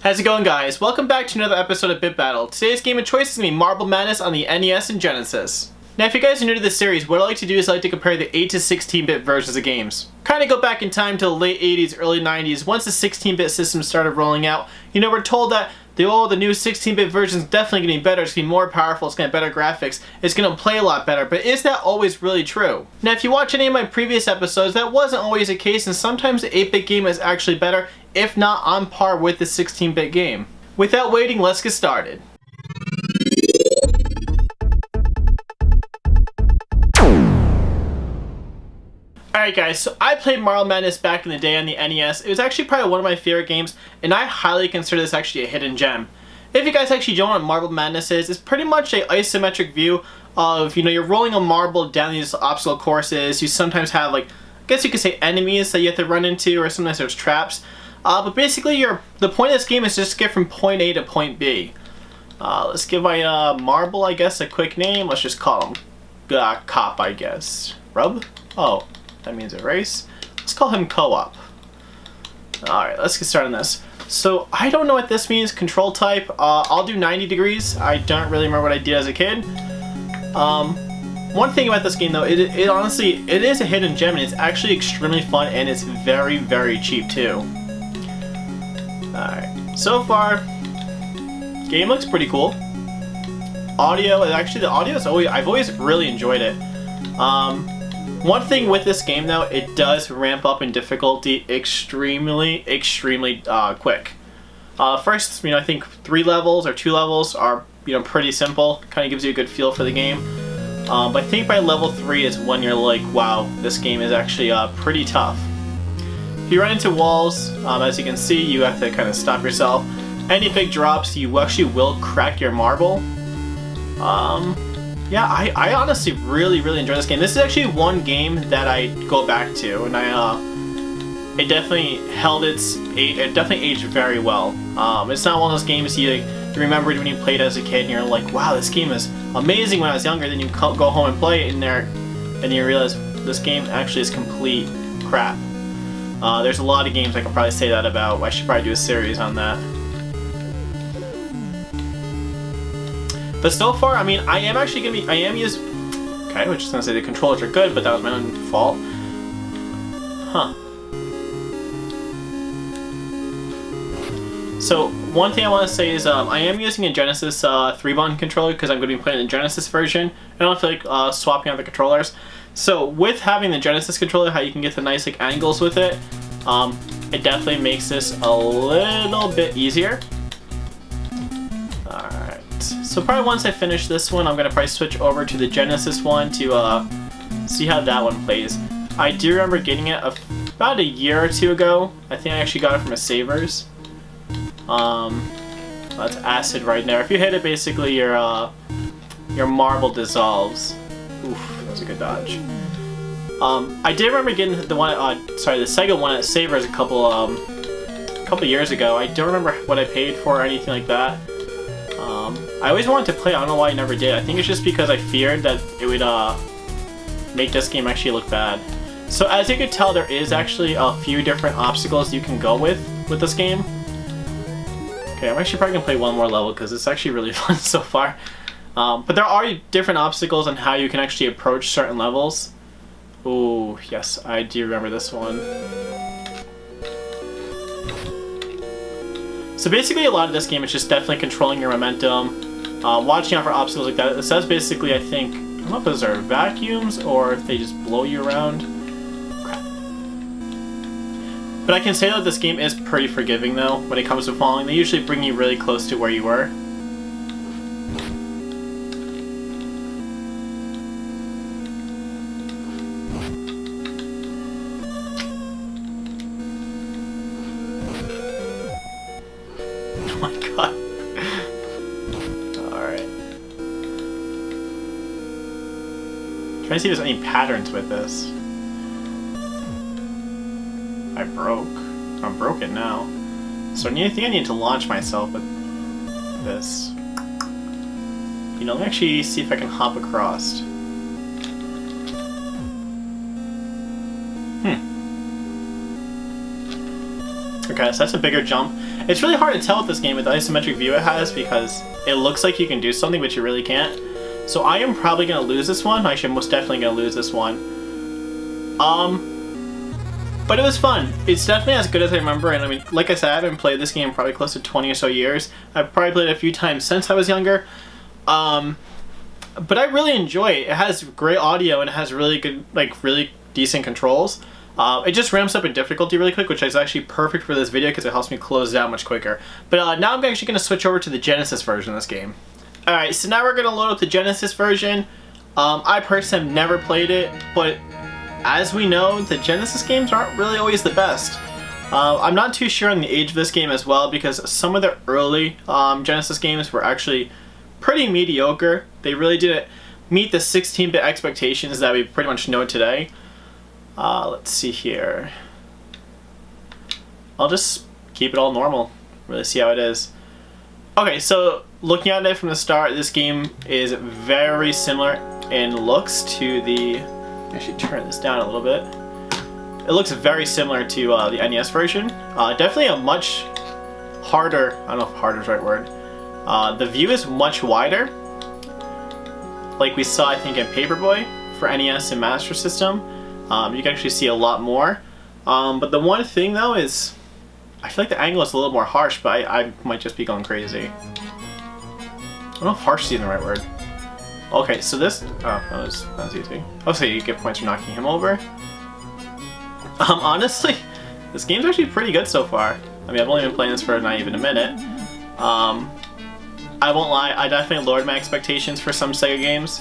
How's it going, guys? Welcome back to another episode of Bit Battle. Today's game of choice is going to be Marble Madness on the NES and Genesis. Now, if you guys are new to this series, what I like to do is I like to compare the 8 to 16-bit versions of games. Kind of go back in time to the late 80s, early 90s. Once the 16-bit system started rolling out, we're told that the new 16-bit version is definitely going to be better, it's going to be more powerful, it's going to have better graphics, it's going to play a lot better, but is that always really true? Now, if you watch any of my previous episodes, that wasn't always the case, and sometimes the 8-bit game is actually better, if not on par with the 16-bit game. Without waiting, let's get started. Alright guys, so I played Marble Madness back in the day on the NES. It was actually probably one of my favorite games, and I highly consider this actually a hidden gem. If you guys actually don't know what Marble Madness is, it's pretty much an isometric view of, you're rolling a marble down these obstacle courses. You sometimes have, I guess you could say enemies that you have to run into, or sometimes there's traps. But basically, the point of this game is just to get from point A to point B. Let's give my marble, I guess, a quick name. Let's just call him Cop, I guess. Rub? Oh. That means erase. Let's call him Co-op. Alright, let's get started on this. So, I don't know what this means, control type. I'll do 90 degrees. I don't really remember what I did as a kid. One thing about this game though, it honestly, it is a hidden gem and it's actually extremely fun and it's very, very cheap too. Alright, so far, game looks pretty cool. Audio, actually the audio is I've always really enjoyed it. One thing with this game though, it does ramp up in difficulty extremely quick. First, I think 3 levels or 2 levels are pretty simple. Kind of gives you a good feel for the game. But I think by level 3 is when you're like, wow, this game is actually pretty tough. If you run into walls, as you can see, you have to kind of stop yourself. Any big drops, you actually will crack your marble. Yeah, I honestly really enjoy this game. This is actually one game that I go back to, and it definitely it definitely aged very well. It's not one of those games you remembered when you played as a kid, and you're like, wow, this game is amazing when I was younger. Then you go home and play it in there, and you realize this game actually is complete crap. There's a lot of games I could probably say that about. I should probably do a series on that. But so far, I am actually going to be, I was just going to say the controllers are good, but that was my own fault. Huh. So, one thing I want to say is, I am using a Genesis 3-button controller because I'm going to be playing the Genesis version. I don't feel like swapping out the controllers. So, with having the Genesis controller, how you can get the nice angles with it, it definitely makes this a little bit easier. So probably once I finish this one, I'm going to probably switch over to the Genesis one to see how that one plays. I do remember getting it about a year or two ago. I think I actually got it from a Savers. That's acid right there. If you hit it, basically your marble dissolves. Oof, that was a good dodge. I did remember getting the one, the Sega one at Savers a couple years ago. I don't remember what I paid for or anything like that. I always wanted to play, I don't know why I never did. I think it's just because I feared that it would make this game actually look bad. So as you can tell, there is actually a few different obstacles you can go with this game. Okay, I'm actually probably going to play one more level because it's actually really fun so far. But there are different obstacles on how you can actually approach certain levels. Ooh, yes, I do remember this one. So basically a lot of this game is just definitely controlling your momentum, watching out for obstacles like that. It says basically, I don't know if those are vacuums or if they just blow you around. Crap. But I can say that this game is pretty forgiving though when it comes to falling. They usually bring you really close to where you were. Oh my god. Alright. Trying to see if there's any patterns with this. I'm broken now. So I think I need to launch myself with this. Let me actually see if I can hop across. Okay, so that's a bigger jump. It's really hard to tell with this game with the isometric view it has because it looks like you can do something, but you really can't. So I am probably going to lose this one. Actually, I'm most definitely going to lose this one. But it was fun. It's definitely as good as I remember, and I mean, like I said, I haven't played this game in probably close to 20 or so years. I've probably played it a few times since I was younger. But I really enjoy it. It has great audio and it has really good, like really decent controls. It just ramps up in difficulty really quick, which is actually perfect for this video because it helps me close it out much quicker. But now I'm actually going to switch over to the Genesis version of this game. Alright, so now we're going to load up the Genesis version. I personally have never played it, but as we know, the Genesis games aren't really always the best. I'm not too sure on the age of this game as well because some of the early Genesis games were actually pretty mediocre. They really didn't meet the 16-bit expectations that we pretty much know today. Let's see here. I'll just keep it all normal, really see how it is. Okay, so looking at it from the start, this game is very similar in looks to the... I should turn this down a little bit. It looks very similar to the NES version. Definitely a much harder, I don't know if harder is the right word. The view is much wider, like we saw I think in Paperboy for NES and Master System. You can actually see a lot more. But the one thing though is, I feel like the angle is a little more harsh, but I might just be going crazy. I don't know if harsh is even the right word. Okay, so this, oh, that was easy. Oh, so you get points for knocking him over. Honestly, this game's actually pretty good so far. I mean, I've only been playing this for not even a minute. I won't lie, I definitely lowered my expectations for some Sega games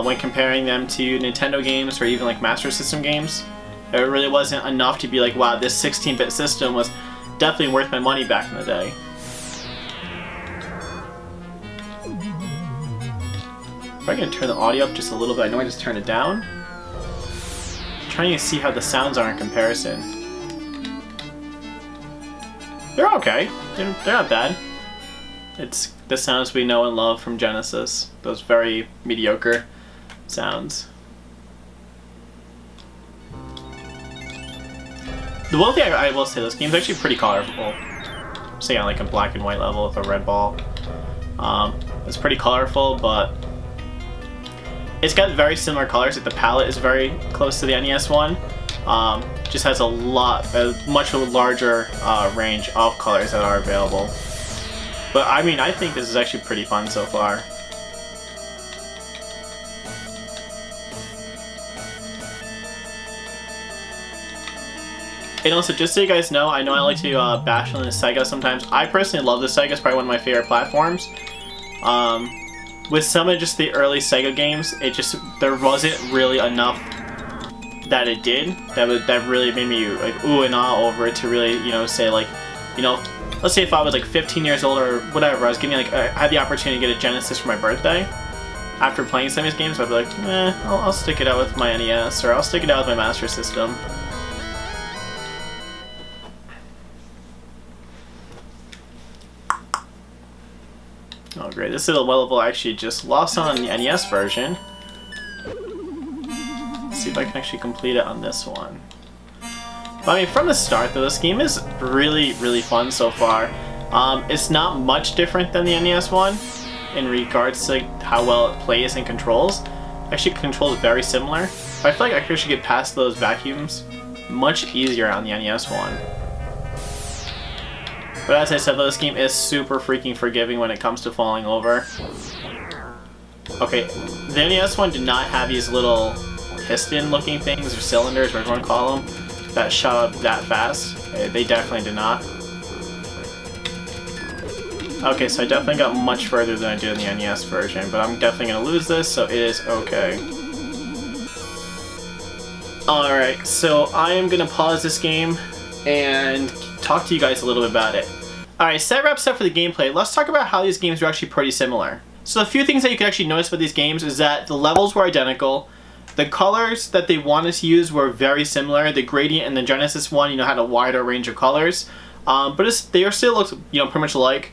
when comparing them to Nintendo games or even like Master System games. It really wasn't enough to be like, wow, this 16-bit system was definitely worth my money back in the day. If I can turn the audio up just a little bit, I know I just turned it down. I'm trying to see how the sounds are in comparison. They're okay. They're not bad. It's the sounds we know and love from Genesis. Those very mediocre sounds. The one thing I will say, this game's actually pretty colorful. Say on like a black and white level with a red ball. It's pretty colorful, but it's got very similar colors. Like the palette is very close to the NES one. Just has a much larger range of colors that are available. But I mean, I think this is actually pretty fun so far. And also, just so you guys know, I like to bash on the Sega sometimes. I personally love the Sega. It's probably one of my favorite platforms. With some of just the early Sega games, there wasn't really enough that it did that really made me like ooh and ah over it to really, say like, let's say if I was like 15 years old or whatever, I was getting like I had the opportunity to get a Genesis for my birthday. After playing some of these games, I'd be like, I'll stick it out with my NES or I'll stick it out with my Master System. Oh great, this little level I actually just lost on the NES version. Let's see if I can actually complete it on this one. But I mean, from the start though, this game is really, really fun so far. It's not much different than the NES one in regards to like, how well it plays and controls. Actually, controls very similar. But I feel like I could actually get past those vacuums much easier on the NES one. But as I said, this game is super freaking forgiving when it comes to falling over. Okay, the NES one did not have these little piston-looking things, or cylinders, whatever you want to call them, that shot up that fast. They definitely did not. Okay, so I definitely got much further than I did in the NES version, but I'm definitely going to lose this, so it is okay. Alright, so I am going to pause this game and talk to you guys a little bit about it. Alright, so that wraps up for the gameplay. Let's talk about how these games are actually pretty similar. So a few things that you can actually notice about these games is that the levels were identical. The colors that they wanted to use were very similar. The gradient in the Genesis one, had a wider range of colors. But they still looked, pretty much alike.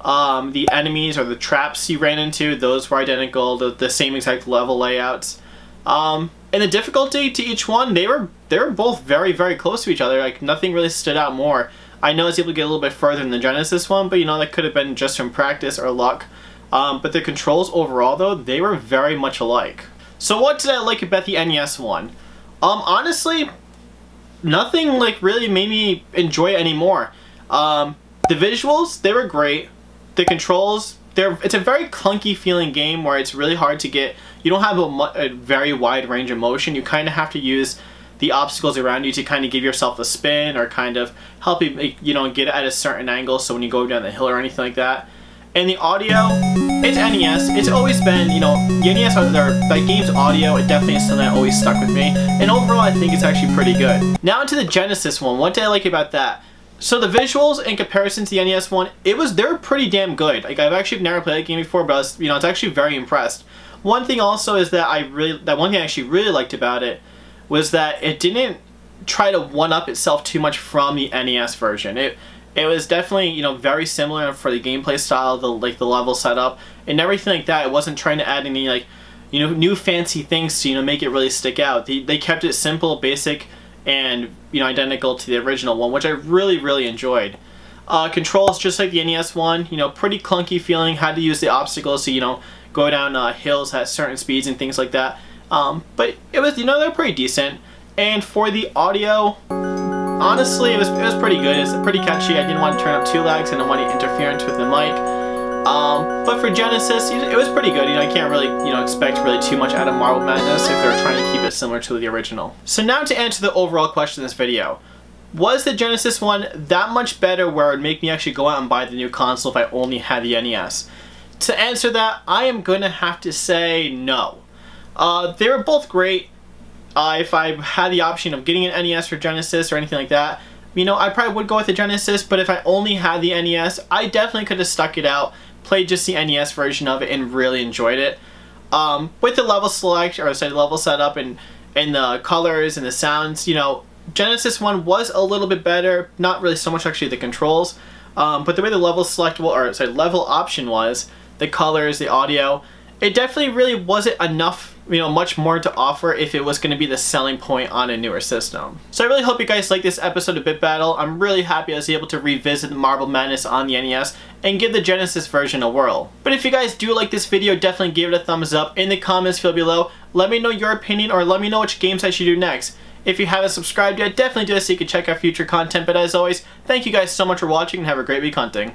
The enemies or the traps you ran into, those were identical. The same exact level layouts. And the difficulty to each one, they were both very, very close to each other. Like, nothing really stood out more. I know I was able to get a little bit further in the Genesis one, but you know, that could have been just from practice or luck. But the controls overall, though, they were very much alike. So what did I like about the NES one? Honestly, nothing like really made me enjoy it anymore. The visuals, they were great. The controls, it's a very clunky feeling game where it's really hard to get. You don't have a very wide range of motion. You kind of have to use the obstacles around you to kind of give yourself a spin or kind of help you, you know, get at a certain angle so when you go down the hill or anything like that. And the audio, it's NES. It's always been, you know, the NES, that game's audio, it definitely is something that always stuck with me. And overall, I think it's actually pretty good. Now into the Genesis one. What did I like about that? So the visuals in comparison to the NES one, they were pretty damn good. Like, I've actually never played that game before, but I was, you know, it's actually very impressed. One thing also is that one thing I actually really liked about it was that it didn't try to one-up itself too much from the NES version. It was definitely, you know, very similar for the gameplay style, the level setup, and everything like that. It wasn't trying to add any, like, you know, new fancy things to, you know, make it really stick out. They kept it simple, basic, and, you know, identical to the original one, which I really, really enjoyed. Controls, just like the NES one, you know, pretty clunky feeling. Had to use the obstacles to, you know, go down hills at certain speeds and things like that. But it was, you know, they're pretty decent. And for the audio, honestly, it was pretty good. It's pretty catchy. I didn't want to turn up too loud because I didn't want any interference with the mic. But for Genesis, it was pretty good. You know, I can't really, you know, expect really too much out of Marble Madness if they're trying to keep it similar to the original. So now to answer the overall question in this video. Was the Genesis one that much better where it would make me actually go out and buy the new console if I only had the NES? To answer that, I am going to have to say no. They were both great. If I had the option of getting an NES or Genesis or anything like that, you know, I probably would go with the Genesis, but if I only had the NES, I definitely could have stuck it out, played just the NES version of it, and really enjoyed it. With the level level setup and the colors and the sounds, you know, Genesis one was a little bit better, not really so much actually the controls, but the way the level level option was, the colors, the audio, it definitely really wasn't enough, you know, much more to offer if it was going to be the selling point on a newer system. So I really hope you guys like this episode of Bit Battle. I'm really happy I was able to revisit Marble Madness on the NES and give the Genesis version a whirl. But if you guys do like this video, definitely give it a thumbs up. In the comments field below, let me know your opinion or let me know which games I should do next. If you haven't subscribed yet, definitely do this so you can check out future content. But as always, thank you guys so much for watching and have a great week hunting.